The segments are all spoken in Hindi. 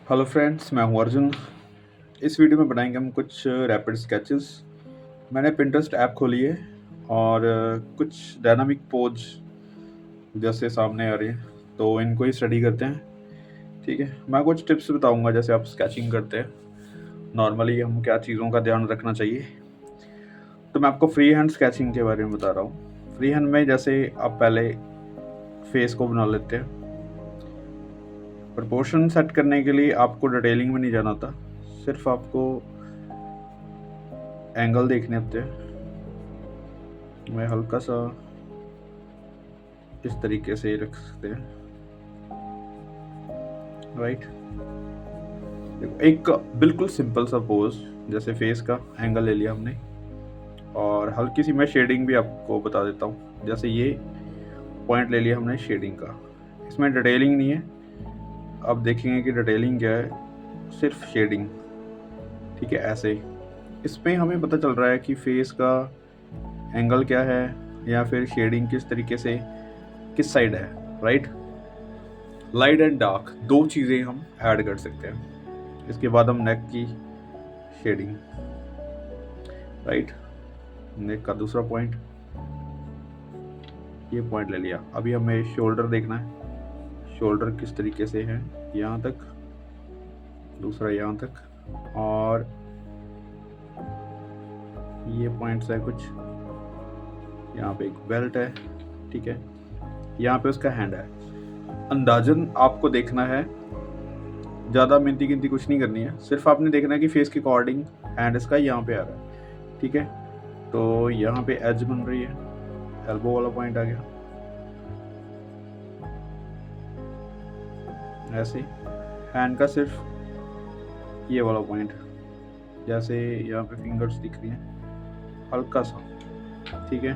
हेलो फ्रेंड्स, मैं हूं अर्जुन। इस वीडियो में बनाएंगे हम कुछ रैपिड स्केचेस। मैंने पिंटरेस्ट ऐप खोली है और कुछ डायनामिक पोज जैसे सामने आ रही है, तो इनको ही स्टडी करते हैं। ठीक है, मैं कुछ टिप्स बताऊंगा जैसे आप स्केचिंग करते हैं नॉर्मली हम क्या चीज़ों का ध्यान रखना चाहिए। तो मैं आपको फ्री हैंड स्केचिंग के बारे में बता रहा हूँ। फ्री हैंड में जैसे आप पहले फेस को बना लेते हैं। प्रपोर्शन सेट करने के लिए आपको डिटेलिंग में नहीं जाना होता, सिर्फ आपको एंगल देखने होते हैं। मैं हल्का सा इस तरीके से रख सकते हैं, राइट। देखो, एक बिल्कुल सिंपल सा पोज, जैसे फेस का एंगल ले लिया हमने और हल्की सी मैं शेडिंग भी आपको बता देता हूँ। जैसे ये पॉइंट ले लिया हमने शेडिंग का, इसमें डिटेलिंग नहीं है। आप देखेंगे कि डिटेलिंग क्या है, सिर्फ शेडिंग। ठीक है, ऐसे इसमें हमें पता चल रहा है कि फेस का एंगल क्या है या फिर शेडिंग किस तरीके से किस साइड है, राइट। लाइट एंड डार्क दो चीज़ें हम ऐड कर सकते हैं। इसके बाद हम नेक की शेडिंग, राइट। नेक का दूसरा पॉइंट, ये पॉइंट ले लिया। अभी हमें शोल्डर देखना है, शोल्डर किस तरीके से है, यहाँ तक, दूसरा यहाँ तक, और ये पॉइंट्स है कुछ। यहाँ पे एक बेल्ट है, ठीक है। यहाँ पे उसका हैंड है। अंदाजन आपको देखना है, ज़्यादा मिनती गिनती कुछ नहीं करनी है, सिर्फ आपने देखना है कि फेस के अकॉर्डिंग हैंड इसका यहाँ पे आ रहा है। ठीक है, तो यहाँ पे एज बन रही है, एल्बो वाला पॉइंट आ गया, ऐसे। हैंड का सिर्फ ये वाला पॉइंट, जैसे यहाँ पे फिंगर्स दिख रही हैं हल्का सा, ठीक है।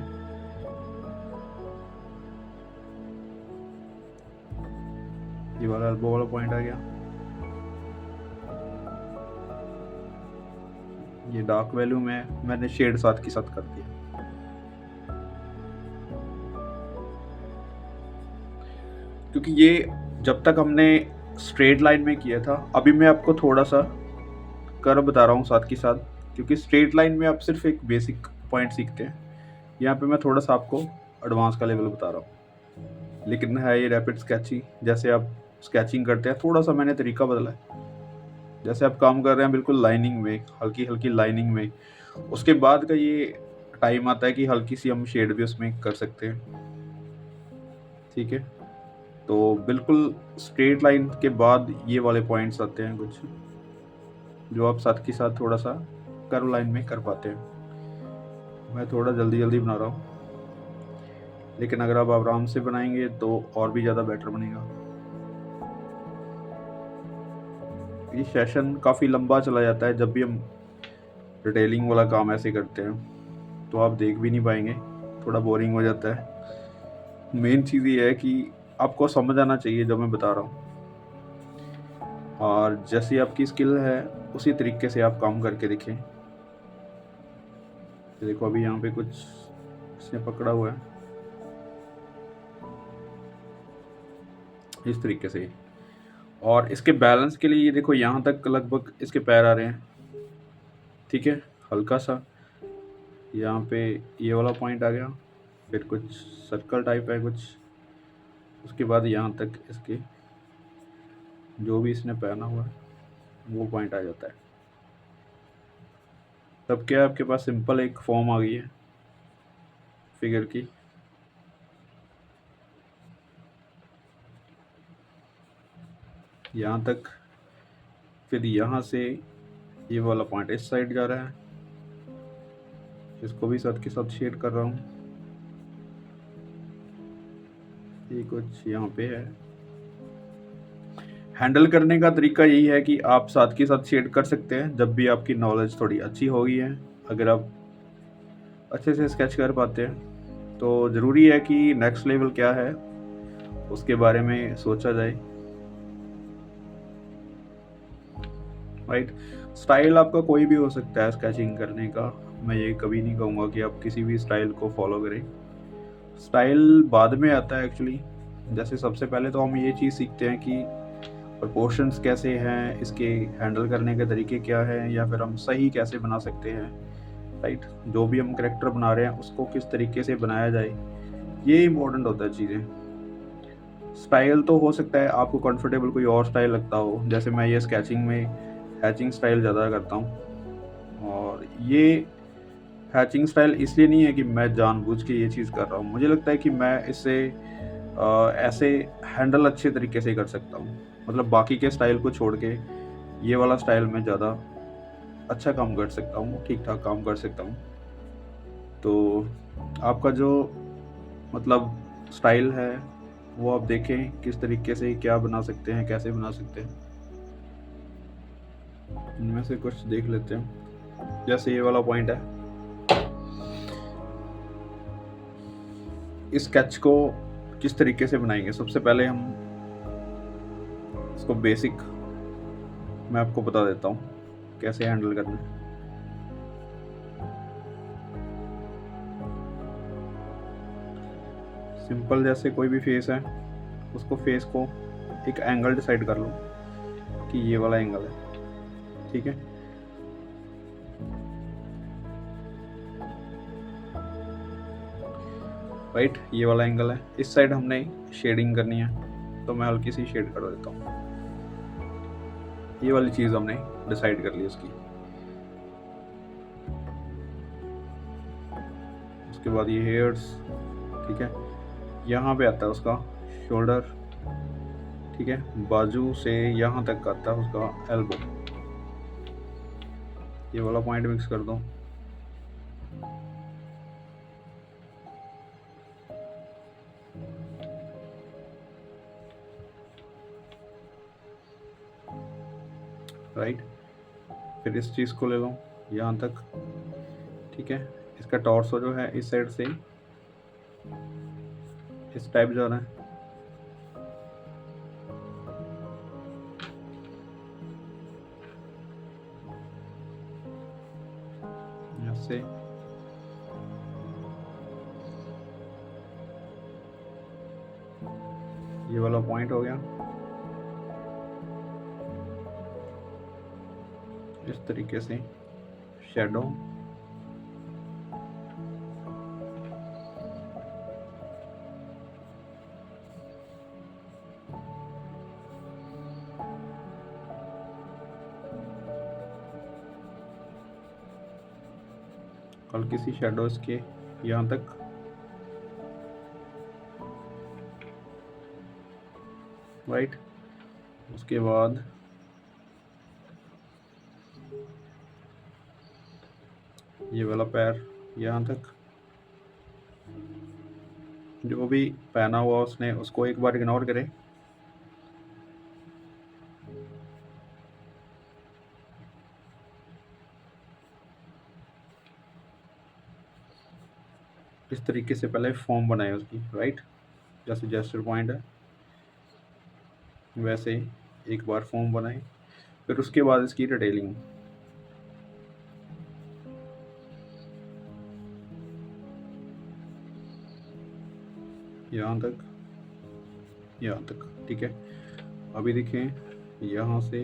ये वाला एल्बो वाला पॉइंट आ गया। ये डार्क वैल्यू में मैंने शेड साथ के साथ कर दिया। क्योंकि ये जब तक हमने स्ट्रेट लाइन में किया था, अभी मैं आपको थोड़ा सा कर्व बता रहा हूँ साथ के साथ, क्योंकि स्ट्रेट लाइन में आप सिर्फ एक बेसिक पॉइंट सीखते हैं। यहाँ पे मैं थोड़ा सा आपको एडवांस का लेवल बता रहा हूँ, लेकिन है ये रैपिड स्केचिंग। जैसे आप स्केचिंग करते हैं, थोड़ा सा मैंने तरीका बदला है। जैसे आप काम कर रहे हैं बिल्कुल लाइनिंग में, हल्की हल्की लाइनिंग में, उसके बाद का ये टाइम आता है कि हल्की सी हम शेड भी उसमें कर सकते हैं। ठीक है, तो बिल्कुल स्ट्रेट लाइन के बाद ये वाले पॉइंट्स आते हैं कुछ, जो आप साथ के साथ थोड़ा सा कर्व लाइन में कर पाते हैं। मैं थोड़ा जल्दी जल्दी बना रहा हूँ, लेकिन अगर आप आराम से बनाएंगे तो और भी ज़्यादा बेटर बनेगा। ये सेशन काफ़ी लंबा चला जाता है जब भी हम डिटेलिंग वाला काम ऐसे करते हैं, तो आप देख भी नहीं पाएंगे, थोड़ा बोरिंग हो जाता है। मेन चीज़ ये है कि आपको समझ आना चाहिए जो मैं बता रहा हूँ, और जैसी आपकी स्किल है उसी तरीके से आप काम करके दिखें। देखो, अभी यहाँ पे कुछ इसने पकड़ा हुआ है इस तरीके से, और इसके बैलेंस के लिए ये देखो यहाँ तक लगभग इसके पैर आ रहे हैं। ठीक है, हल्का सा यहाँ पे ये वाला पॉइंट आ गया, फिर कुछ सर्कल टाइप है कुछ, उसके बाद यहाँ तक इसके जो भी इसने पहना हुआ है वो पॉइंट आ जाता है। तब क्या आपके पास सिंपल एक फॉर्म आ गई है फिगर की। यहाँ तक, फिर यहाँ से ये वाला पॉइंट इस साइड जा रहा है, इसको भी साथ के साथ शेड कर रहा हूँ। ये कुछ यहाँ पे है। हैंडल करने का तरीका यही है कि आप साथ के साथ शेड कर सकते हैं जब भी आपकी नॉलेज थोड़ी अच्छी हो गई है। अगर आप अच्छे से स्केच कर पाते हैं तो ज़रूरी है कि नेक्स्ट लेवल क्या है उसके बारे में सोचा जाए, राइट। स्टाइल आपका कोई भी हो सकता है स्केचिंग करने का, मैं ये कभी नहीं कहूँगा कि आप किसी भी स्टाइल को फॉलो करें। स्टाइल बाद में आता है एक्चुअली। जैसे सबसे पहले तो हम ये चीज़ सीखते हैं कि प्रोपोर्शंस कैसे हैं, इसके हैंडल करने के तरीके क्या हैं, या फिर हम सही कैसे बना सकते हैं, राइट। जो भी हम कैरेक्टर बना रहे हैं उसको किस तरीके से बनाया जाए, ये इम्पोर्टेंट होता है चीज़ें। स्टाइल तो हो सकता है आपको कंफर्टेबल कोई और स्टाइल लगता हो, जैसे मैं ये स्केचिंग में हैचिंग स्टाइल ज़्यादा करता हूँ। और ये हैचिंग स्टाइल इसलिए नहीं है कि मैं जानबूझ के ये चीज़ कर रहा हूँ, मुझे लगता है कि मैं इसे ऐसे हैंडल अच्छे तरीके से कर सकता हूँ। मतलब बाकी के स्टाइल को छोड़ के ये वाला स्टाइल में ज़्यादा अच्छा काम कर सकता हूँ, ठीक ठाक काम कर सकता हूँ। तो आपका जो मतलब स्टाइल है वो आप देखें किस तरीके से क्या बना सकते हैं, कैसे बना सकते हैं। इनमें से कुछ देख लेते हैं। जैसे ये वाला पॉइंट है, इस स्केच को किस तरीके से बनाएंगे। सबसे पहले हम इसको बेसिक मैं आपको बता देता हूँ कैसे हैंडल करना है। सिंपल, जैसे कोई भी फेस है उसको फेस को एक एंगल डिसाइड कर लो कि ये वाला एंगल है, ठीक है। राइट, ये वाला एंगल है। इस साइड हमने शेडिंग करनी है, तो मैं हल्की सी शेड कर देता हूँ। ये वाली चीज़ हमने डिसाइड कर ली उसकी। उसके बाद ये हेयर्स, ठीक है। यहाँ पे आता है उसका शोल्डर, ठीक है। बाजू से यहाँ तक आता है उसका एल्बो। ये वाला पॉइंट मिक्स कर दो। राइट, फिर इस चीज़ को ले लो यहाँ तक, ठीक है। इसका टॉर्सो जो है इस साइड से इस टाइप जा रहा है, से ये वाला पॉइंट हो गया। इस तरीके से शैडो, हल्की सी शैडो इसके यहाँ तक, राइट। उसके बाद ये वाला पैर यहाँ तक, जो भी पहना हुआ उसने उसको एक बार इग्नोर करें। इस तरीके से पहले फॉर्म बनाए उसकी, राइट। जैसे जेस्चर पॉइंट है वैसे एक बार फॉर्म बनाए, फिर उसके बाद इसकी डिटेलिंग। यहाँ तक, यहाँ तक, ठीक है। अभी देखें यहाँ से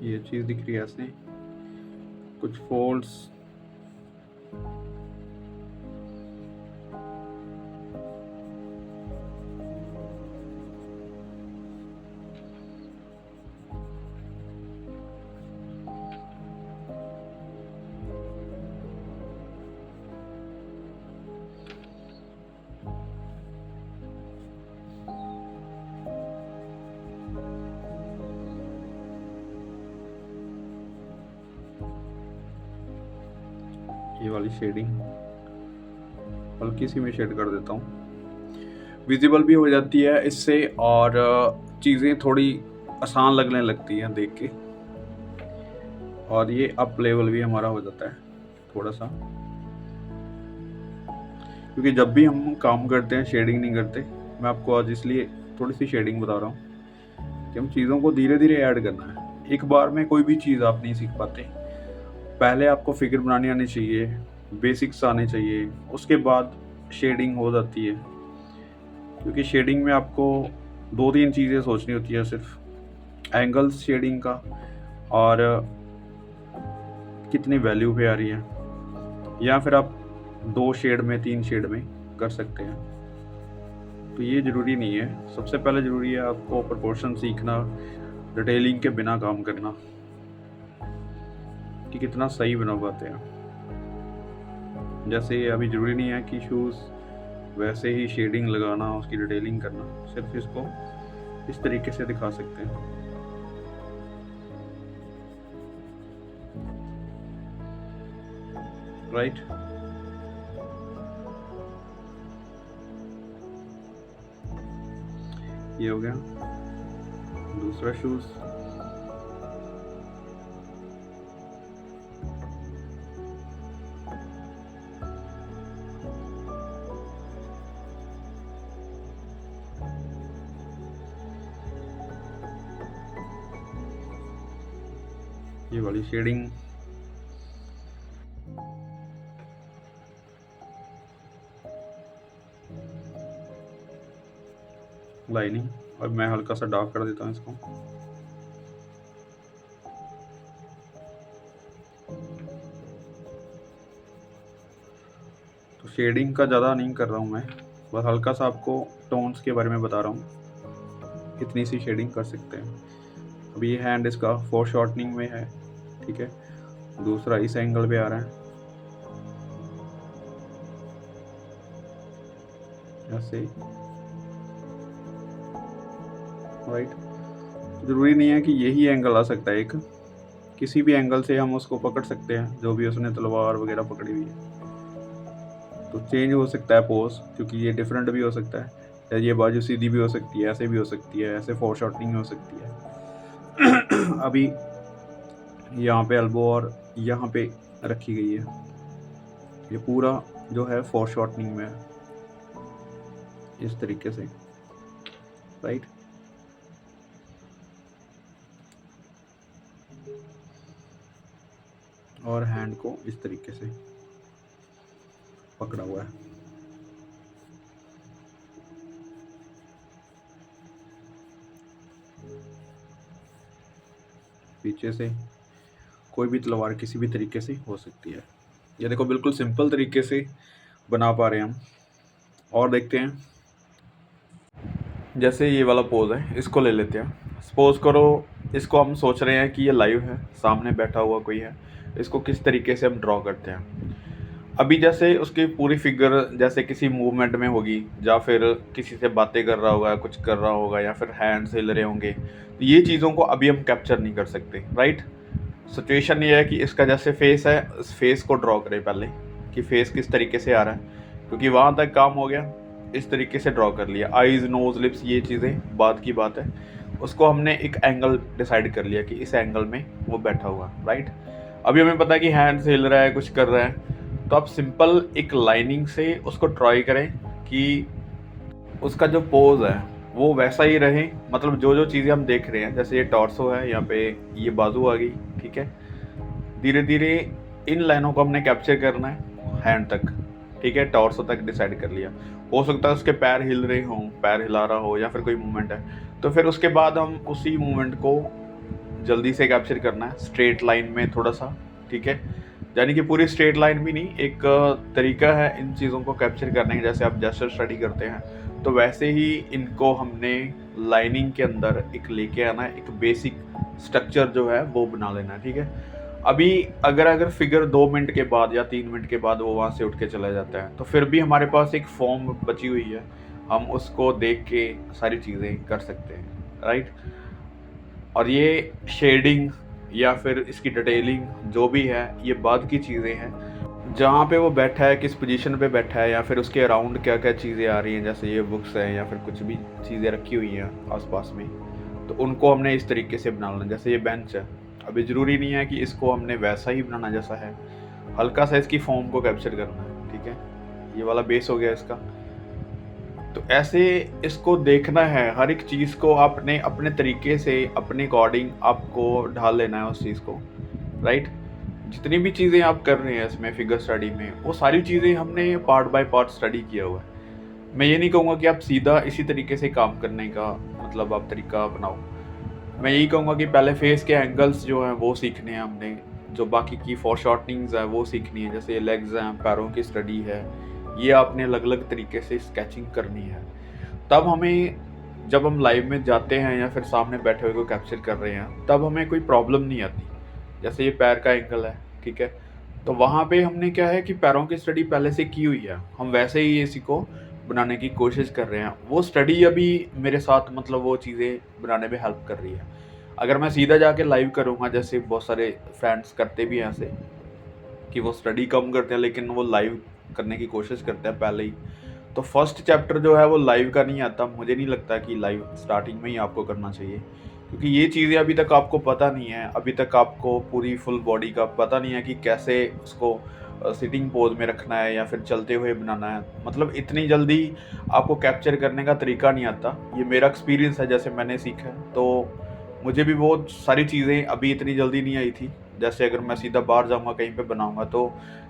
ये चीज़ दिख रही है ऐसे कुछ फोल्ड्स, ये वाली शेडिंग हल्की सी मैं शेड कर देता हूँ, विजिबल भी हो जाती है इससे, और चीज़ें थोड़ी आसान लगने लगती हैं देख के। और ये अप लेवल भी हमारा हो जाता है थोड़ा सा, क्योंकि जब भी हम काम करते हैं शेडिंग नहीं करते। मैं आपको आज इसलिए थोड़ी सी शेडिंग बता रहा हूँ कि हम चीज़ों को धीरे धीरे ऐड करना है। एक बार में कोई भी चीज़ आप नहीं सीख पाते। पहले आपको फिगर बनानी आनी चाहिए, बेसिक्स आने चाहिए, उसके बाद शेडिंग हो जाती है। क्योंकि शेडिंग में आपको 2-3 चीज़ें सोचनी होती है सिर्फ, एंगल्स शेडिंग का और कितनी वैल्यू पे आ रही है, या फिर आप 2 शेड में 3 शेड में कर सकते हैं। तो ये ज़रूरी नहीं है। सबसे पहले ज़रूरी है आपको प्रोपोर्शन सीखना, डिटेलिंग के बिना काम करना कि कितना सही बना पाते हैं। जैसे अभी ज़रूरी नहीं है कि शूज़ वैसे ही शेडिंग लगाना, उसकी डिटेलिंग करना, सिर्फ इसको इस तरीके से दिखा सकते हैं। राइट, ये हो गया दूसरा शूज़। ये वाली शेडिंग, लाइनिंग, और मैं हल्का सा डार्क कर देता हूँ इसको। तो शेडिंग का ज़्यादा नहीं कर रहा हूँ मैं, बस हल्का सा आपको टोन्स के बारे में बता रहा हूँ, इतनी सी शेडिंग कर सकते हैं। अब ये हैंड इसका फोर शॉर्टनिंग में है, ठीक है। दूसरा इस एंगल पे आ रहा है ऐसे, राइट। ज़रूरी नहीं है कि यही एंगल आ सकता है, एक किसी भी एंगल से हम उसको पकड़ सकते हैं, जो भी उसने तलवार वगैरह पकड़ी हुई है। तो चेंज हो सकता है पोज, क्योंकि ये डिफरेंट भी हो सकता है, या ये बाजू सीधी भी हो सकती है, ऐसे भी हो सकती है, ऐसे फोर शॉर्टनिंग हो सकती है। अभी यहाँ पे एल्बो और यहाँ पे रखी गई है, ये पूरा जो है फोर शॉर्टनिंग में है, इस तरीके से, राइट। और हैंड को इस तरीके से पकड़ा हुआ है। पीछे से कोई भी तलवार किसी भी तरीके से हो सकती है। ये देखो बिल्कुल सिंपल तरीके से बना पा रहे हैं हम। और देखते हैं, जैसे ये वाला पोज है, इसको ले लेते हैं। सपोज करो इसको हम सोच रहे हैं कि ये लाइव है, सामने बैठा हुआ कोई है, इसको किस तरीके से हम ड्रॉ करते हैं। अभी जैसे उसकी पूरी फिगर जैसे किसी मूवमेंट में होगी, या फिर किसी से बातें कर रहा होगा, कुछ कर रहा होगा, या फिर हैंड्स हिल रहे होंगे, तो ये चीज़ों को अभी हम कैप्चर नहीं कर सकते, राइट। सिचुएशन ये है कि इसका जैसे फेस है, इस फेस को ड्रॉ करें पहले कि फेस किस तरीके से आ रहा है, क्योंकि वहाँ तक काम हो गया, इस तरीके से ड्रॉ कर लिया। आईज, नोज, लिप्स, ये चीज़ें बाद की बात है। उसको हमने एक एंगल डिसाइड कर लिया कि इस एंगल में वो बैठा हुआ, राइट। अभी हमें पता है कि हैंड्स हिल रहा है, कुछ कर रहा है, तो आप सिंपल एक लाइनिंग से उसको ट्राई करें कि उसका जो पोज है वो वैसा ही रहे। मतलब जो जो चीज़ें हम देख रहे हैं, जैसे ये टॉर्सो है, यहाँ पे ये बाजू आ गई, ठीक है। धीरे धीरे इन लाइनों को हमने कैप्चर करना है हैंड तक, ठीक है। टॉर्सो तक डिसाइड कर लिया। हो सकता है उसके पैर हिल रहे हों, पैर हिला रहा हो, या फिर कोई मूवमेंट है, तो फिर उसके बाद हम उसी मूवमेंट को जल्दी से कैप्चर करना है स्ट्रेट लाइन में थोड़ा सा, ठीक है। यानी कि पूरी स्ट्रेट लाइन भी नहीं, एक तरीका है इन चीज़ों को कैप्चर करने का। जैसे आप जेस्चर स्टडी करते हैं, तो वैसे ही इनको हमने लाइनिंग के अंदर एक लेके आना है, एक बेसिक स्ट्रक्चर जो है वो बना लेना है, ठीक है। अभी अगर फिगर 2 मिनट के बाद या 3 मिनट के बाद वो वहाँ से उठ के चला जाता है, तो फिर भी हमारे पास एक फॉर्म बची हुई है, हम उसको देख के सारी चीज़ें कर सकते हैं, राइट। और ये शेडिंग या फिर इसकी डिटेलिंग जो भी है, ये बाद की चीज़ें हैं। जहाँ पे वो बैठा है, किस पोजीशन पे बैठा है, या फिर उसके अराउंड क्या क्या चीज़ें आ रही हैं, जैसे ये बुक्स हैं या फिर कुछ भी चीज़ें रखी हुई हैं आसपास में, तो उनको हमने इस तरीके से बना लेना। जैसे ये बेंच है, अभी ज़रूरी नहीं है कि इसको हमने वैसा ही बनाना जैसा है, हल्का सा इसकी फॉर्म को कैप्चर करना है, ठीक है। ये वाला बेस हो गया इसका। तो ऐसे इसको देखना है, हर एक चीज़ को आपने अपने तरीके से अपने अकॉर्डिंग आपको ढाल लेना है उस चीज़ को, राइट। जितनी भी चीज़ें आप कर रहे हैं इसमें फिगर स्टडी में, वो सारी चीज़ें हमने पार्ट बाय पार्ट स्टडी किया हुआ है। मैं ये नहीं कहूँगा कि आप सीधा इसी तरीके से काम करने का मतलब आप तरीका अपनाओ। मैं यही कहूँगा कि पहले फेस के एंगल्स जो हैं वो सीखने हैं हमने, जो बाकी की फोरशॉर्टनिंग्स हैं वो सीखनी है, जैसे लेग्स हैं, पैरों की स्टडी है, ये आपने अलग अलग तरीके से स्केचिंग करनी है। तब हमें, जब हम लाइव में जाते हैं या फिर सामने बैठे हुए को कैप्चर कर रहे हैं, तब हमें कोई प्रॉब्लम नहीं आती। जैसे ये पैर का एंगल है, ठीक है, तो वहाँ पे हमने क्या है कि पैरों की स्टडी पहले से की हुई है, हम वैसे ही इसी को बनाने की कोशिश कर रहे हैं। वो स्टडी अभी मेरे साथ मतलब वो चीज़ें बनाने में हेल्प कर रही है। अगर मैं सीधा जाके लाइव करूँगा, जैसे बहुत सारे फ्रेंड्स करते भी हैं ऐसे कि वो स्टडी कम करते हैं लेकिन वो लाइव करने की कोशिश करते हैं पहले ही, तो फर्स्ट चैप्टर जो है वो लाइव का नहीं आता। मुझे नहीं लगता कि लाइव स्टार्टिंग में ही आपको करना चाहिए, क्योंकि ये चीज़ें अभी तक आपको पता नहीं है, अभी तक आपको पूरी फुल बॉडी का पता नहीं है कि कैसे उसको सिटिंग पोज में रखना है या फिर चलते हुए बनाना है। मतलब इतनी जल्दी आपको कैप्चर करने का तरीका नहीं आता। ये मेरा एक्सपीरियंस है, जैसे मैंने सीखा है, तो मुझे भी बहुत सारी चीज़ें अभी इतनी जल्दी नहीं आई थी। जैसे अगर मैं सीधा बाहर जाऊँगा कहीं पे बनाऊँगा, तो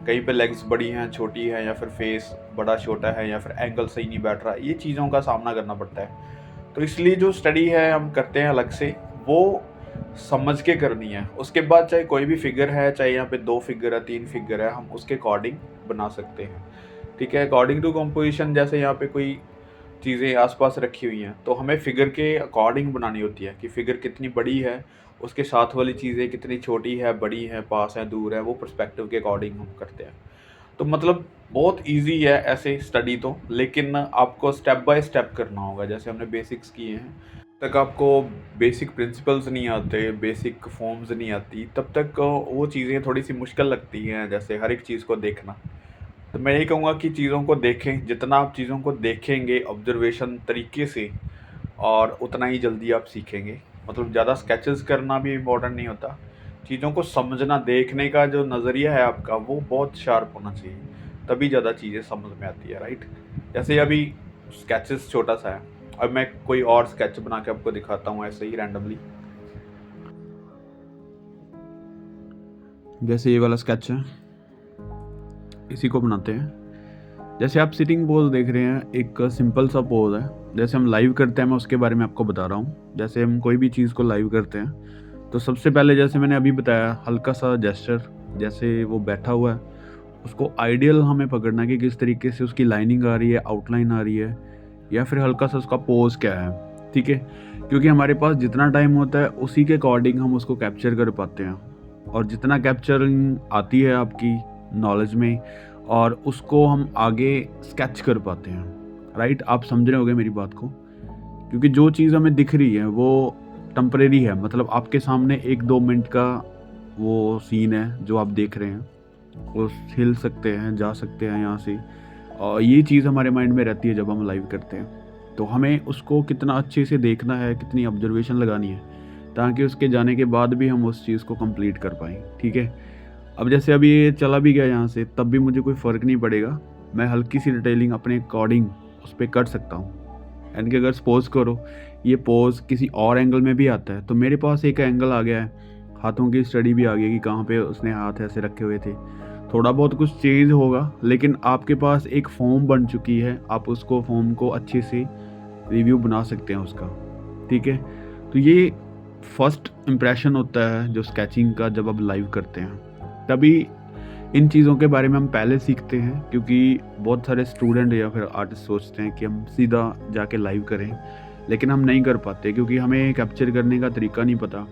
कहीं पे लेग्स बड़ी हैं, छोटी हैं, या फिर फेस बड़ा छोटा है, या फिर एंगल सही नहीं बैठ रहा, ये चीज़ों का सामना करना पड़ता है। तो इसलिए जो स्टडी है हम करते हैं अलग से, वो समझ के करनी है। उसके बाद चाहे कोई भी फिगर है, चाहे यहाँ पे 2 फिगर है, 3 फिगर है, हम उसके अकॉर्डिंग बना सकते हैं। ठीक है, अकॉर्डिंग टू कंपोजिशन, जैसे यहाँ पे कोई चीज़ें आस-पास रखी हुई हैं, तो हमें फिगर के अकॉर्डिंग बनानी होती है कि फिगर कितनी बड़ी है, उसके साथ वाली चीज़ें कितनी छोटी है, बड़ी है, पास है, दूर है, वो पर्सपेक्टिव के अकॉर्डिंग हम करते हैं। तो मतलब बहुत ईज़ी है ऐसे स्टडी तो, लेकिन आपको स्टेप बाय स्टेप करना होगा। जैसे हमने बेसिक्स किए हैं, तक आपको बेसिक प्रिंसिपल्स नहीं आते, बेसिक फॉर्म्स नहीं आती, तब तक वो चीज़ें थोड़ी-सी मुश्किल लगती हैं, जैसे हर एक चीज़ को देखना। तो मैं यही कहूँगा कि चीज़ों को देखें, जितना आप चीज़ों को देखेंगे ऑब्जर्वेशन तरीके से, और उतना ही जल्दी आप सीखेंगे। मतलब ज़्यादा स्केचेस करना भी इम्पोर्टेंट नहीं होता, चीज़ों को समझना, देखने का जो नज़रिया है आपका वो बहुत शार्प होना चाहिए, तभी ज़्यादा चीज़ें समझ में आती है, राइट। जैसे अभी स्केचेस छोटा सा है, अब मैं कोई और स्केच बना के आपको दिखाता हूँ ऐसे ही रैंडमली। जैसे ये वाला स्केच है, इसी को बनाते हैं। जैसे आप सिटिंग पोज देख रहे हैं, एक सिंपल सा पोज है, जैसे हम लाइव करते हैं, मैं उसके बारे में आपको बता रहा हूँ। जैसे हम कोई भी चीज़ को लाइव करते हैं, तो सबसे पहले जैसे मैंने अभी बताया, हल्का सा जेस्चर, जैसे वो बैठा हुआ है उसको आइडियल हमें पकड़ना है कि किस तरीके से उसकी लाइनिंग आ रही है, आउटलाइन आ रही है, या फिर हल्का सा उसका पोज क्या है, ठीक है। क्योंकि हमारे पास जितना टाइम होता है उसी के अकॉर्डिंग हम उसको कैप्चर कर पाते हैं, और जितना कैप्चरिंग आती है आपकी नॉलेज में, और उसको हम आगे स्केच कर पाते हैं, राइट। आप समझ रहे होंगे मेरी बात को, क्योंकि जो चीज़ हमें दिख रही है वो टेम्परेरी है, मतलब आपके सामने 1-2 मिनट का वो सीन है जो आप देख रहे हैं, वो हिल सकते हैं, जा सकते हैं यहाँ से, और ये चीज़ हमारे माइंड में रहती है जब हम लाइव करते हैं। तो हमें उसको कितना अच्छे से देखना है, कितनी ऑब्जर्वेशन लगानी है, ताकि उसके जाने के बाद भी हम उस चीज़ को कंप्लीट कर पाएँ, ठीक है। अब जैसे अभी ये चला भी गया यहाँ से, तब भी मुझे कोई फ़र्क नहीं पड़ेगा, मैं हल्की सी डिटेलिंग अपने अकॉर्डिंग उस पे कर सकता हूँ। यानी कि अगर सपोज़ करो ये पोज़ किसी और एंगल में भी आता है, तो मेरे पास एक एंगल आ गया है, हाथों की स्टडी भी आ गई कि कहाँ पे उसने हाथ ऐसे रखे हुए थे। थोड़ा बहुत कुछ चेंज होगा, लेकिन आपके पास एक फ़ॉर्म बन चुकी है, आप उसको फ़ॉर्म को अच्छे से रिव्यू बना सकते हैं उसका, ठीक है। तो ये फर्स्ट इम्प्रेशन होता है जो स्केचिंग का, जब आप लाइव करते हैं तभी इन चीज़ों के बारे में हम पहले सीखते हैं, क्योंकि बहुत सारे स्टूडेंट या फिर आर्टिस्ट सोचते हैं कि हम सीधा जाके लाइव करें, लेकिन हम नहीं कर पाते, क्योंकि हमें कैप्चर करने का तरीका नहीं पता,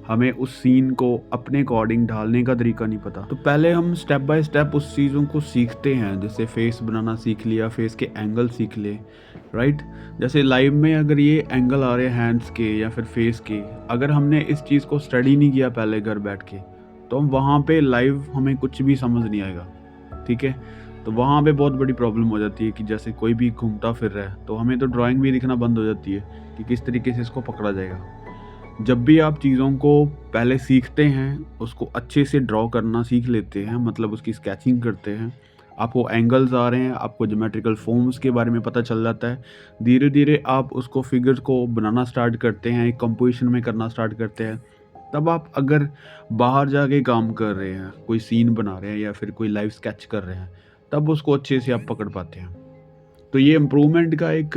हमें उस सीन को अपने अकॉर्डिंग ढालने का तरीका नहीं पता। तो पहले हम स्टेप बाय स्टेप उस चीज़ों को सीखते हैं, जैसे फेस बनाना सीख लिया, फेस के एंगल सीख ले, राइट। जैसे लाइव में अगर ये एंगल आ रहे हैं हैंड्स के या फिर फेस के, अगर हमने इस चीज़ को स्टडी नहीं किया पहले घर बैठ के, तो हम वहाँ पे लाइव हमें कुछ भी समझ नहीं आएगा, ठीक है। तो वहाँ पे बहुत बड़ी प्रॉब्लम हो जाती है कि जैसे कोई भी घूमता फिर रहा है, तो हमें तो ड्राइंग भी दिखना बंद हो जाती है कि किस तरीके से इसको पकड़ा जाएगा। जब भी आप चीज़ों को पहले सीखते हैं, उसको अच्छे से ड्रॉ करना सीख लेते हैं, मतलब उसकी स्केचिंग करते हैं, आपको एंगल्स आ रहे हैं, आपको ज्योमेट्रिकल फॉर्म्स के बारे में पता चल जाता है, धीरे धीरे आप उसको फिगर्स को बनाना स्टार्ट करते हैं, एक कंपोजिशन में करना स्टार्ट करते हैं। तब आप अगर बाहर जाके काम कर रहे हैं, कोई सीन बना रहे हैं या फिर कोई लाइव स्केच कर रहे हैं, तब उसको अच्छे से आप पकड़ पाते हैं। तो ये इम्प्रूवमेंट का एक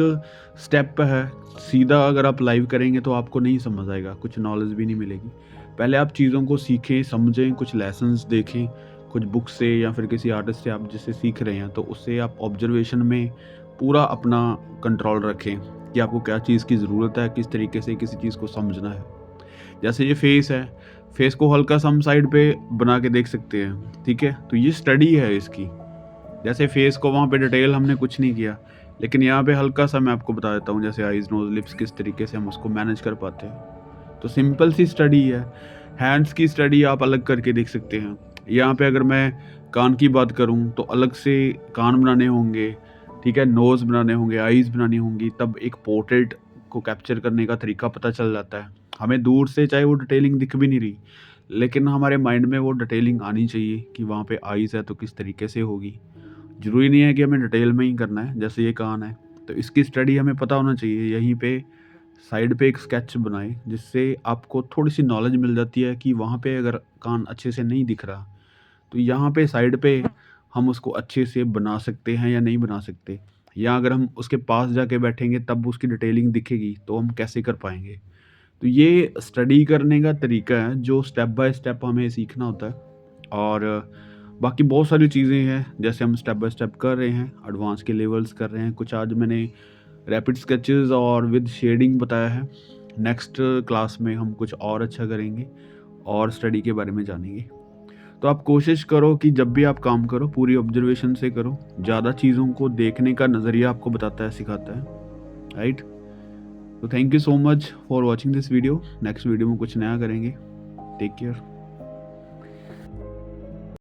स्टेप है। सीधा अगर आप लाइव करेंगे तो आपको नहीं समझ आएगा, कुछ नॉलेज भी नहीं मिलेगी। पहले आप चीज़ों को सीखें, समझें, कुछ लेसन्स देखें, कुछ बुक से या फिर किसी आर्टिस्ट से आप जिससे सीख रहे हैं, तो उससे आप ऑब्जर्वेशन में पूरा अपना कंट्रोल रखें कि आपको क्या चीज़ की ज़रूरत है, किस तरीके से किसी चीज़ को समझना है। जैसे ये फेस है, फेस को हल्का सा हम साइड पे बना के देख सकते हैं, ठीक है? तो ये स्टडी है इसकी। जैसे फेस को वहाँ पे डिटेल हमने कुछ नहीं किया, लेकिन यहाँ पे हल्का सा मैं आपको बता देता हूँ, जैसे आईज, नोज, लिप्स किस तरीके से हम उसको मैनेज कर पाते हैं। तो सिंपल सी स्टडी है। हैंड्स की स्टडी आप अलग करके देख सकते हैं। यहाँ पे अगर मैं कान की बात करूँ तो अलग से कान बनाने होंगे, ठीक है, नोज बनाने होंगे, आईज बनानी होंगी, तब एक पोर्ट्रेट को कैप्चर करने का तरीका पता चल जाता है। हमें दूर से चाहे वो डिटेलिंग दिख भी नहीं रही, लेकिन हमारे माइंड में वो डिटेलिंग आनी चाहिए कि वहाँ पे आईज है तो किस तरीके से होगी। ज़रूरी नहीं है कि हमें डिटेल में ही करना है। जैसे ये कान है तो इसकी स्टडी हमें पता होना चाहिए। यहीं पे साइड पे एक स्केच बनाएं जिससे आपको थोड़ी सी नॉलेज मिल जाती है कि वहाँ पे अगर कान अच्छे से नहीं दिख रहा तो यहाँ पे साइड पे हम उसको अच्छे से बना सकते हैं या नहीं बना सकते, या अगर हम उसके पास जाके बैठेंगे तब उसकी डिटेलिंग दिखेगी तो हम कैसे कर पाएंगे। तो ये स्टडी करने का तरीका है जो स्टेप बाय स्टेप हमें सीखना होता है। और बाकी बहुत सारी चीज़ें हैं, जैसे हम स्टेप बाय स्टेप कर रहे हैं, एडवांस के लेवल्स कर रहे हैं। कुछ आज मैंने रैपिड स्केचेस और विद शेडिंग बताया है। नेक्स्ट क्लास में हम कुछ और अच्छा करेंगे और स्टडी के बारे में जानेंगे। तो आप कोशिश करो कि जब भी आप काम करो पूरी ऑब्जर्वेशन से करो। ज़्यादा चीज़ों को देखने का नज़रिया आपको बताता है, सिखाता है, राइट। तो thank you so much for watching this video. Next video में कुछ नया करेंगे। Take care.